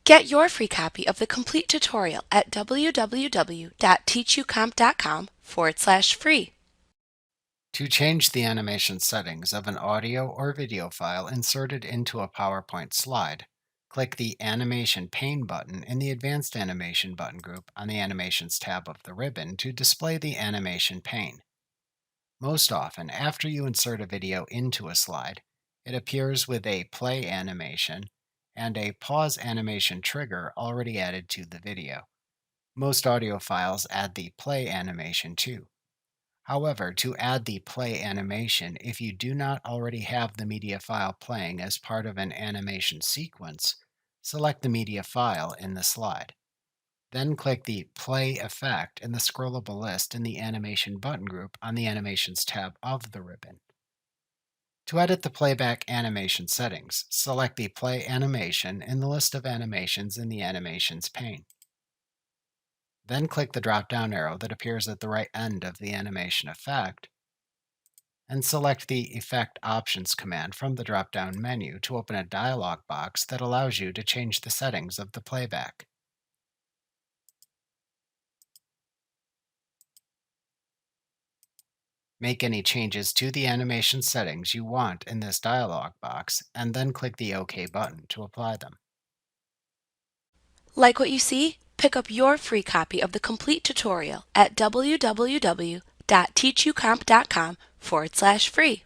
Get your free copy of the complete tutorial at www.teachucomp.com/free. To change the animation settings of an audio or video file inserted into a PowerPoint slide, click the Animation Pane button in the Advanced Animation button group on the Animations tab of the ribbon to display the animation pane. Most often, after you insert a video into a slide, it appears with a play animation and a pause animation trigger already added to the video. Most audio files add the play animation too. However, to add the play animation, if you do not already have the media file playing as part of an animation sequence, select the media file in the slide. Then click the Play effect in the scrollable list in the Animation button group on the Animations tab of the ribbon. To edit the playback animation settings, select the Play animation in the list of animations in the Animations pane. Then click the drop-down arrow that appears at the right end of the animation effect and select the Effect Options command from the drop-down menu to open a dialog box that allows you to change the settings of the playback. Make any changes to the animation settings you want in this dialog box, and then click the OK button to apply them. Like what you see? Pick up your free copy of the complete tutorial at www.teachucomp.com/free.